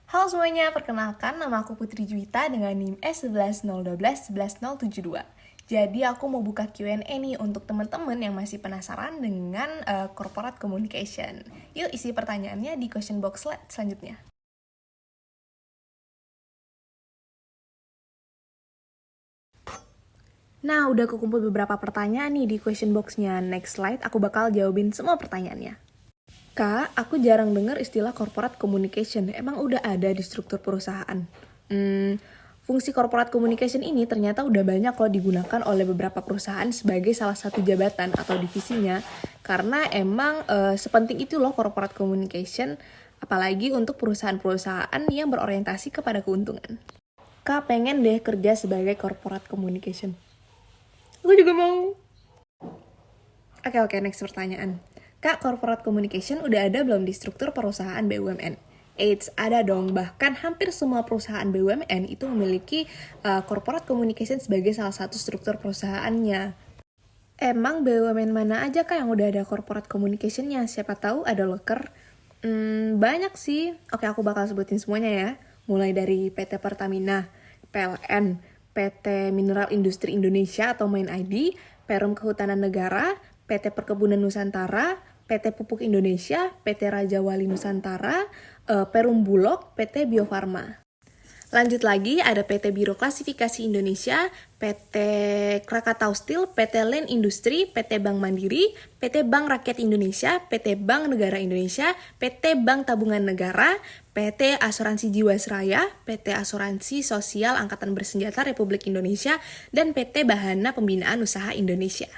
Halo semuanya, perkenalkan nama aku Putri Juwita dengan NIM S11012-11072. Jadi aku mau buka Q&A nih untuk teman-teman yang masih penasaran dengan corporate communication. Yuk isi pertanyaannya di question box selanjutnya. Nah, udah kekumpul beberapa pertanyaan nih di question box-nya. Next slide, aku bakal jawabin semua pertanyaannya. Kak, aku jarang dengar istilah corporate communication. Emang udah ada di struktur perusahaan? Fungsi corporate communication ini ternyata udah banyak loh digunakan oleh beberapa perusahaan sebagai salah satu jabatan atau divisinya. Karena emang sepenting itu loh corporate communication, apalagi untuk perusahaan-perusahaan yang berorientasi kepada keuntungan. Kak, pengen deh kerja sebagai corporate communication. Aku juga mau. Oke, next pertanyaan. Kak, corporate communication udah ada belum di struktur perusahaan BUMN? Eits, ada dong. Bahkan hampir semua perusahaan BUMN itu memiliki corporate communication sebagai salah satu struktur perusahaannya. Emang BUMN mana aja Kak yang udah ada corporate communication-nya? Siapa tahu ada loker? Banyak sih. Oke, aku bakal sebutin semuanya ya. Mulai dari PT Pertamina, PLN, PT Mineral Industri Indonesia atau MIND, Perum Kehutanan Negara, PT Perkebunan Nusantara, PT Pupuk Indonesia, PT Raja Wali Nusantara, Perum Bulog, PT Bio Farma. Lanjut lagi, ada PT Biro Klasifikasi Indonesia, PT Krakatau Steel, PT Land Industri, PT Bank Mandiri, PT Bank Rakyat Indonesia, PT Bank Negara Indonesia, PT Bank Tabungan Negara, PT Asuransi Jiwasraya, PT Asuransi Sosial Angkatan Bersenjata Republik Indonesia, dan PT Bahana Pembinaan Usaha Indonesia.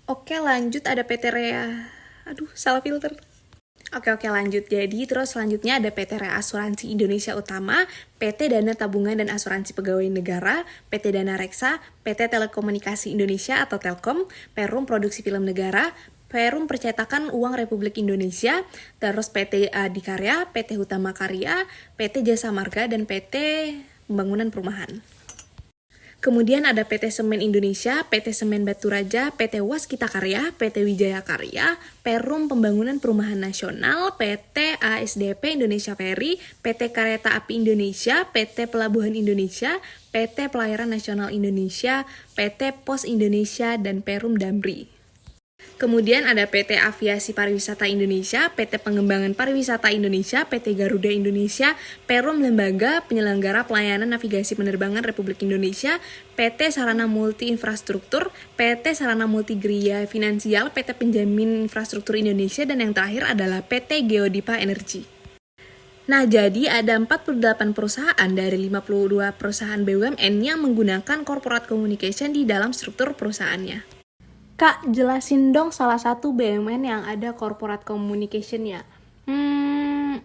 Oke, lanjut ada PT Rea. Aduh, salah filter. Oke, lanjut. Jadi terus selanjutnya ada PT Reasuransi Indonesia Utama, PT Dana Tabungan dan Asuransi Pegawai Negara, PT Dana Reksa, PT Telekomunikasi Indonesia atau Telkom, Perum Produksi Film Negara, Perum Percetakan Uang Republik Indonesia, terus PT Adikarya, PT Hutama Karya, PT Jasa Marga, dan PT Pembangunan Perumahan. Kemudian ada PT Semen Indonesia, PT Semen Batu Raja, PT Waskita Karya, PT Wijaya Karya, Perum Pembangunan Perumahan Nasional, PT ASDP Indonesia Ferry, PT Kereta Api Indonesia, PT Pelabuhan Indonesia, PT Pelayaran Nasional Indonesia, PT Pos Indonesia, dan Perum Damri. Kemudian ada PT Aviasi Pariwisata Indonesia, PT Pengembangan Pariwisata Indonesia, PT Garuda Indonesia, Perum Lembaga Penyelenggara Pelayanan Navigasi Penerbangan Republik Indonesia, PT Sarana Multi Infrastruktur, PT Sarana Multigria Finansial, PT Penjamin Infrastruktur Indonesia, dan yang terakhir adalah PT Geodipa Energi. Nah, jadi ada 48 perusahaan dari 52 perusahaan BUMN yang menggunakan corporate communication di dalam struktur perusahaannya. Kak, jelasin dong salah satu BUMN yang ada corporate communication-nya.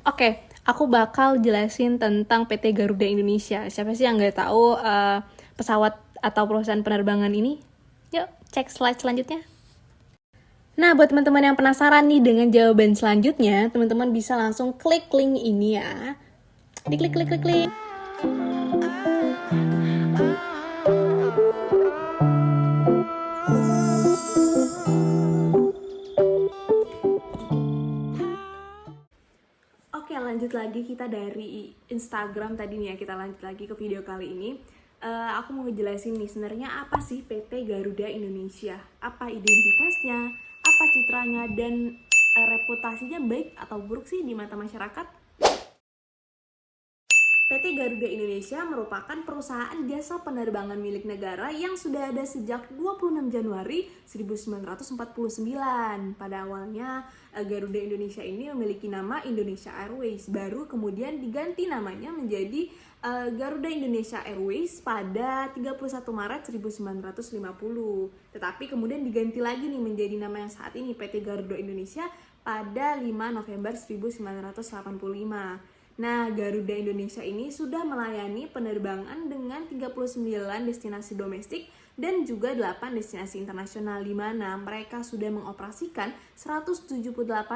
Oke, aku bakal jelasin tentang PT Garuda Indonesia. Siapa sih yang nggak tahu pesawat atau perusahaan penerbangan ini? Yuk, cek slide selanjutnya. Nah, buat teman-teman yang penasaran nih dengan jawaban selanjutnya, teman-teman bisa langsung klik link ini ya. Diklik. Oke, lanjut lagi kita dari Instagram tadi nih ya, kita lanjut lagi ke video kali ini. Aku mau ngejelasin nih sebenarnya apa sih PT Garuda Indonesia, apa identitasnya, apa citranya, dan reputasinya baik atau buruk sih di mata masyarakat. PT Garuda Indonesia merupakan perusahaan jasa penerbangan milik negara yang sudah ada sejak 26 Januari 1949. Pada awalnya, Garuda Indonesia ini memiliki nama Indonesia Airways, baru kemudian diganti namanya menjadi Garuda Indonesia Airways pada 31 Maret 1950. Tetapi kemudian diganti lagi nih menjadi nama yang saat ini PT Garuda Indonesia pada 5 November 1985. Nah, Garuda Indonesia ini sudah melayani penerbangan dengan 39 destinasi domestik dan juga 8 destinasi internasional, di mana mereka sudah mengoperasikan 178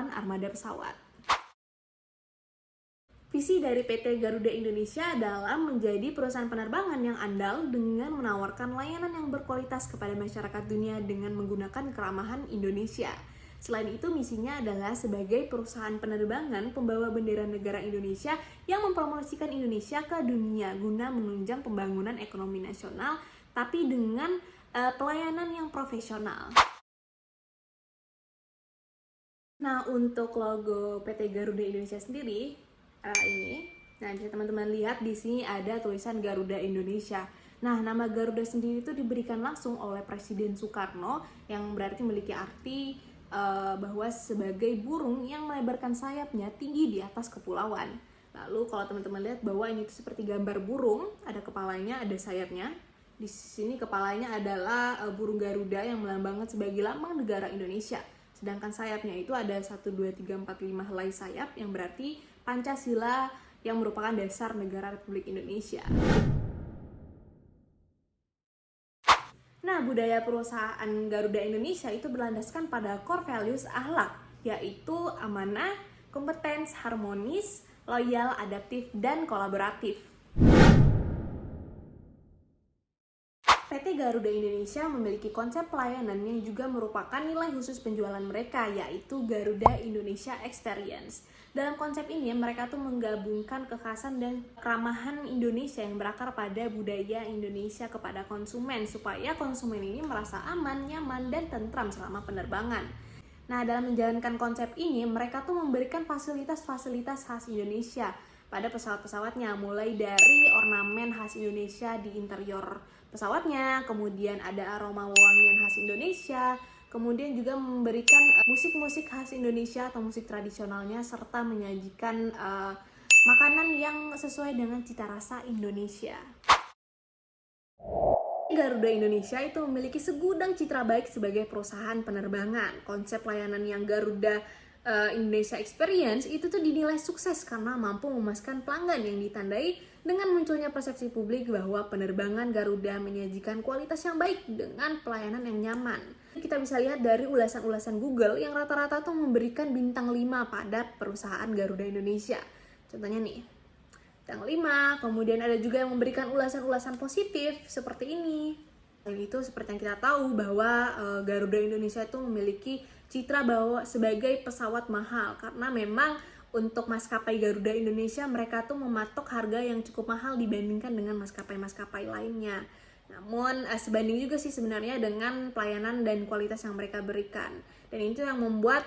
armada pesawat. Visi dari PT Garuda Indonesia adalah menjadi perusahaan penerbangan yang andal dengan menawarkan layanan yang berkualitas kepada masyarakat dunia dengan menggunakan keramahan Indonesia. Selain itu, misinya adalah sebagai perusahaan penerbangan pembawa bendera negara Indonesia yang mempromosikan Indonesia ke dunia guna menunjang pembangunan ekonomi nasional, tapi dengan pelayanan yang profesional. Nah, untuk logo PT Garuda Indonesia sendiri ini, nah bisa teman-teman lihat di sini ada tulisan Garuda Indonesia. Nah, nama Garuda sendiri itu diberikan langsung oleh Presiden Soekarno, yang berarti memiliki arti bahwa sebagai burung yang melebarkan sayapnya tinggi di atas kepulauan. Lalu kalau teman-teman lihat bahwa ini tuh seperti gambar burung, ada kepalanya, ada sayapnya. Di sini kepalanya adalah burung Garuda yang melambangkan sebagai lambang negara Indonesia. Sedangkan sayapnya itu ada 1, 2, 3, 4, 5 helai sayap yang berarti Pancasila yang merupakan dasar negara Republik Indonesia. Nah, budaya perusahaan Garuda Indonesia itu berlandaskan pada core values akhlak, yaitu amanah, kompetens, harmonis, loyal, adaptif, dan kolaboratif. PT Garuda Indonesia memiliki konsep pelayanan yang juga merupakan nilai khusus penjualan mereka, yaitu Garuda Indonesia Experience. Dalam konsep ini, mereka tuh menggabungkan kekhasan dan keramahan Indonesia yang berakar pada budaya Indonesia kepada konsumen, supaya konsumen ini merasa aman, nyaman, dan tentram selama penerbangan. Nah, dalam menjalankan konsep ini, mereka tuh memberikan fasilitas-fasilitas khas Indonesia pada pesawat-pesawatnya, mulai dari ornamen khas Indonesia di interior pesawatnya, kemudian ada aroma wangian khas Indonesia, kemudian juga memberikan musik-musik khas Indonesia atau musik tradisionalnya, serta menyajikan makanan yang sesuai dengan cita rasa Indonesia. Garuda Indonesia itu memiliki segudang citra baik sebagai perusahaan penerbangan. Konsep layanan yang Garuda Indonesia Experience itu tuh dinilai sukses karena mampu memuaskan pelanggan, yang ditandai dengan munculnya persepsi publik bahwa penerbangan Garuda menyajikan kualitas yang baik dengan pelayanan yang nyaman. Kita bisa lihat dari ulasan-ulasan Google yang rata-rata tuh memberikan bintang 5 pada perusahaan Garuda Indonesia. Contohnya nih, bintang 5, kemudian ada juga yang memberikan ulasan-ulasan positif seperti ini. Dan itu seperti yang kita tahu bahwa Garuda Indonesia itu memiliki citra bahwa sebagai pesawat mahal, karena memang untuk maskapai Garuda Indonesia mereka tuh mematok harga yang cukup mahal dibandingkan dengan maskapai-maskapai lainnya. Namun sebanding juga sih sebenarnya dengan pelayanan dan kualitas yang mereka berikan. Dan itu yang membuat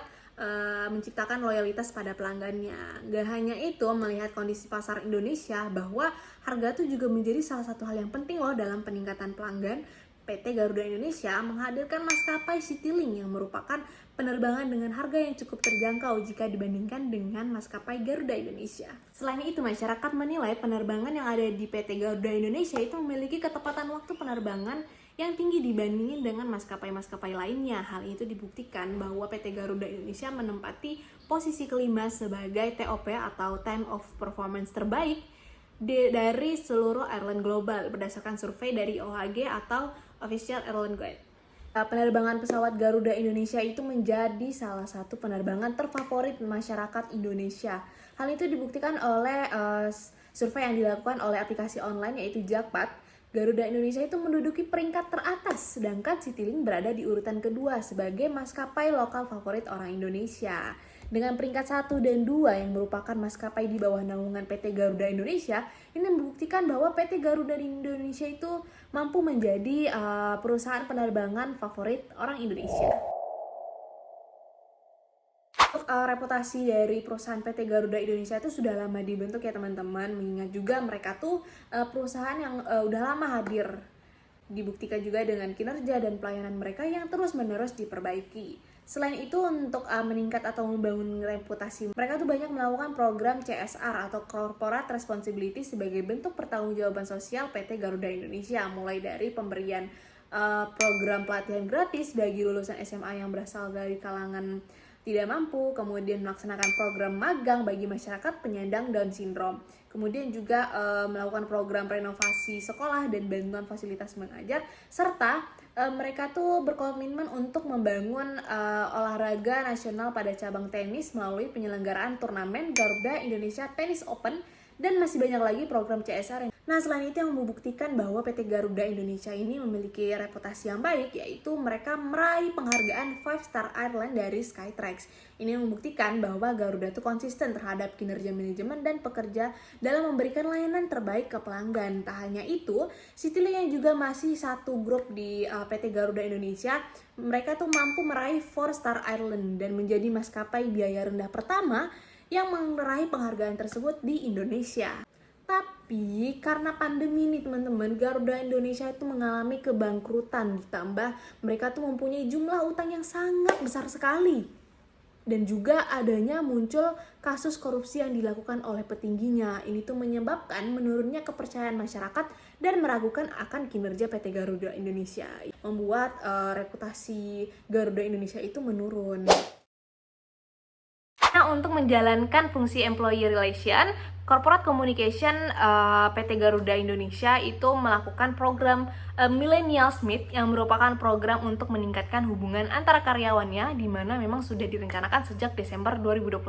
menciptakan loyalitas pada pelanggannya. Gak hanya itu, melihat kondisi pasar Indonesia bahwa harga itu juga menjadi salah satu hal yang penting loh dalam peningkatan pelanggan. PT Garuda Indonesia menghadirkan maskapai Citylink yang merupakan penerbangan dengan harga yang cukup terjangkau jika dibandingkan dengan maskapai Garuda Indonesia. Selain itu, masyarakat menilai penerbangan yang ada di PT Garuda Indonesia itu memiliki ketepatan waktu penerbangan yang tinggi dibandingin dengan maskapai-maskapai lainnya. Hal itu dibuktikan bahwa PT Garuda Indonesia menempati posisi kelima sebagai TOP atau Time of Performance terbaik dari seluruh airline global berdasarkan survei dari OHG atau Official Airline Guide. Penerbangan pesawat Garuda Indonesia itu menjadi salah satu penerbangan terfavorit masyarakat Indonesia. Hal itu dibuktikan oleh survei yang dilakukan oleh aplikasi online yaitu Jakpat. Garuda Indonesia itu menduduki peringkat teratas, sedangkan Citylink berada di urutan kedua sebagai maskapai lokal favorit orang Indonesia. Dengan peringkat 1 dan 2 yang merupakan maskapai di bawah naungan PT Garuda Indonesia, ini membuktikan bahwa PT Garuda Indonesia itu mampu menjadi perusahaan penerbangan favorit orang Indonesia. Reputasi dari perusahaan PT Garuda Indonesia itu sudah lama dibentuk ya teman-teman, mengingat juga mereka tuh perusahaan yang udah lama hadir. Dibuktikan juga dengan kinerja dan pelayanan mereka yang terus-menerus diperbaiki. Selain itu, untuk meningkat atau membangun reputasi, mereka tuh banyak melakukan program CSR atau Corporate Responsibility sebagai bentuk pertanggungjawaban sosial PT Garuda Indonesia, mulai dari pemberian program pelatihan gratis bagi lulusan SMA yang berasal dari kalangan tidak mampu, kemudian melaksanakan program magang bagi masyarakat penyandang Down syndrome, kemudian juga melakukan program renovasi sekolah dan bantuan fasilitas mengajar, serta mereka tuh berkomitmen untuk membangun olahraga nasional pada cabang tenis melalui penyelenggaraan turnamen Garuda Indonesia Tennis Open, dan masih banyak lagi program CSR yang Nah, selain itu yang membuktikan bahwa PT Garuda Indonesia ini memiliki reputasi yang baik, yaitu mereka meraih penghargaan 5 Star Airline dari Skytrax. Ini membuktikan bahwa Garuda itu konsisten terhadap kinerja manajemen dan pekerja dalam memberikan layanan terbaik ke pelanggan. Tak hanya itu, Citylink yang juga masih satu grup di PT Garuda Indonesia, mereka tuh mampu meraih 4 Star Airline dan menjadi maskapai biaya rendah pertama yang meraih penghargaan tersebut di Indonesia. Tapi karena pandemi nih teman-teman, Garuda Indonesia itu mengalami kebangkrutan, ditambah mereka tuh mempunyai jumlah utang yang sangat besar sekali. Dan juga adanya muncul kasus korupsi yang dilakukan oleh petingginya. Ini tuh menyebabkan menurunnya kepercayaan masyarakat dan meragukan akan kinerja PT Garuda Indonesia. Membuat reputasi Garuda Indonesia itu menurun. Nah, untuk menjalankan fungsi employee relation, Corporate Communication PT Garuda Indonesia itu melakukan program Millennial Smith yang merupakan program untuk meningkatkan hubungan antara karyawannya, di mana memang sudah direncanakan sejak Desember 2021.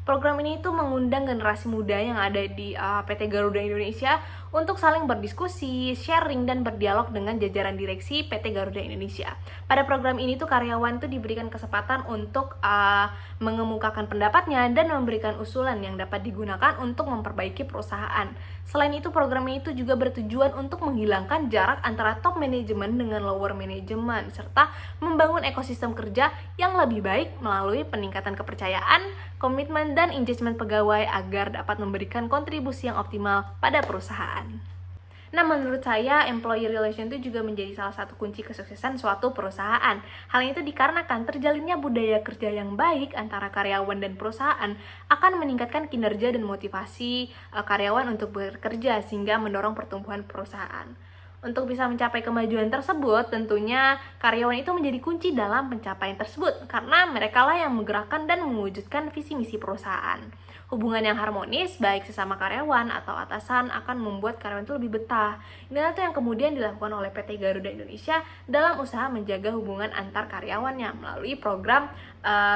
Program ini itu mengundang generasi muda yang ada di PT Garuda Indonesia untuk saling berdiskusi, sharing, dan berdialog dengan jajaran direksi PT Garuda Indonesia. Pada program ini tuh karyawan tuh diberikan kesempatan untuk mengemukakan pendapatnya dan memberikan usulan yang dapat digunakan untuk memperbaiki perusahaan. Selain itu, program ini itu juga bertujuan untuk menghilangkan jarak antara top manajemen dengan lower manajemen, serta membangun ekosistem kerja yang lebih baik melalui peningkatan kepercayaan, komitmen, dan engagement pegawai agar dapat memberikan kontribusi yang optimal pada perusahaan. Nah, menurut saya, employee relation itu juga menjadi salah satu kunci kesuksesan suatu perusahaan. Hal itu dikarenakan terjalinnya budaya kerja yang baik antara karyawan dan perusahaan akan meningkatkan kinerja dan motivasi karyawan untuk bekerja, sehingga mendorong pertumbuhan perusahaan. Untuk bisa mencapai kemajuan tersebut, tentunya karyawan itu menjadi kunci dalam pencapaian tersebut, karena mereka lah yang menggerakkan dan mewujudkan visi misi perusahaan. Hubungan yang harmonis, baik sesama karyawan atau atasan, akan membuat karyawan itu lebih betah. Inilah tuh yang kemudian dilakukan oleh PT Garuda Indonesia dalam usaha menjaga hubungan antar karyawannya melalui program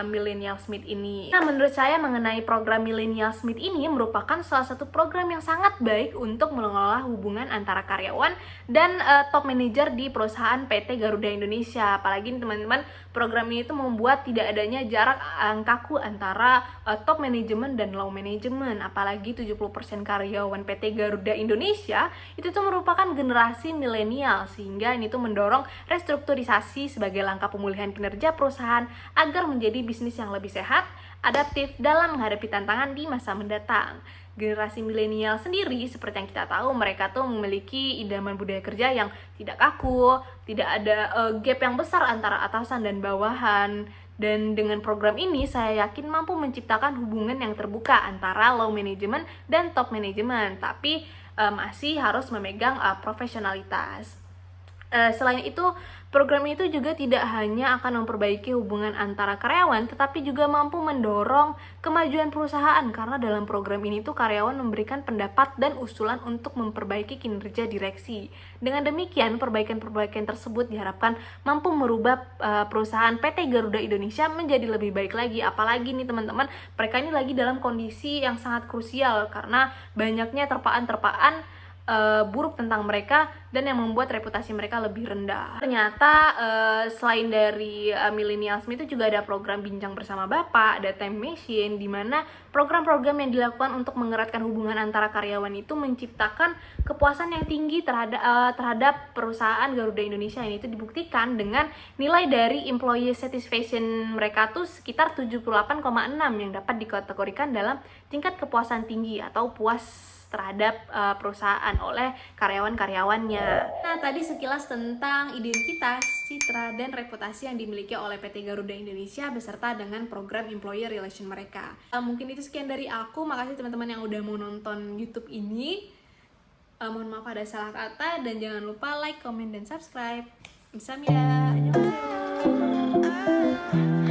Millennial Smith ini. Nah, menurut saya mengenai program Millennial Smith ini merupakan salah satu program yang sangat baik untuk mengelola hubungan antara karyawan dan top manager di perusahaan PT Garuda Indonesia. Apalagi teman-teman, program ini itu membuat tidak adanya jarak kaku antara top manajemen dan low manajemen. Apalagi 70% karyawan PT Garuda Indonesia itu tuh merupakan generasi milenial, sehingga ini tuh mendorong restrukturisasi sebagai langkah pemulihan kinerja perusahaan agar menjadi bisnis yang lebih sehat, adaptif dalam menghadapi tantangan di masa mendatang. Generasi milenial sendiri, seperti yang kita tahu, mereka tuh memiliki idaman budaya kerja yang tidak kaku, tidak ada gap yang besar antara atasan dan bawahan. Dan dengan program ini, saya yakin mampu menciptakan hubungan yang terbuka antara low management dan top management, tapi masih harus memegang profesionalitas. Selain itu, program itu juga tidak hanya akan memperbaiki hubungan antara karyawan, tetapi juga mampu mendorong kemajuan perusahaan, karena dalam program ini tuh karyawan memberikan pendapat dan usulan untuk memperbaiki kinerja direksi. Dengan demikian, perbaikan-perbaikan tersebut diharapkan mampu merubah perusahaan PT Garuda Indonesia menjadi lebih baik lagi. Apalagi nih teman-teman, mereka ini lagi dalam kondisi yang sangat krusial karena banyaknya terpaan-terpaan buruk tentang mereka dan yang membuat reputasi mereka lebih rendah. Ternyata selain dari Millennials itu juga ada program Bincang Bersama Bapak, ada Time Machine, di mana program-program yang dilakukan untuk mengeratkan hubungan antara karyawan itu menciptakan kepuasan yang tinggi terhadap perusahaan Garuda Indonesia. Ini itu dibuktikan dengan nilai dari employee satisfaction mereka tuh sekitar 78,6 yang dapat dikategorikan dalam tingkat kepuasan tinggi atau puas terhadap perusahaan oleh karyawan-karyawannya. Nah, tadi sekilas tentang identitas, citra, dan reputasi yang dimiliki oleh PT Garuda Indonesia beserta dengan program employer relation mereka. Mungkin itu sekian dari aku. Makasih teman-teman yang udah mau nonton YouTube ini. Mohon maaf ada salah kata, dan jangan lupa like, comment, dan subscribe. Bismillah. Annyeonghaseyo.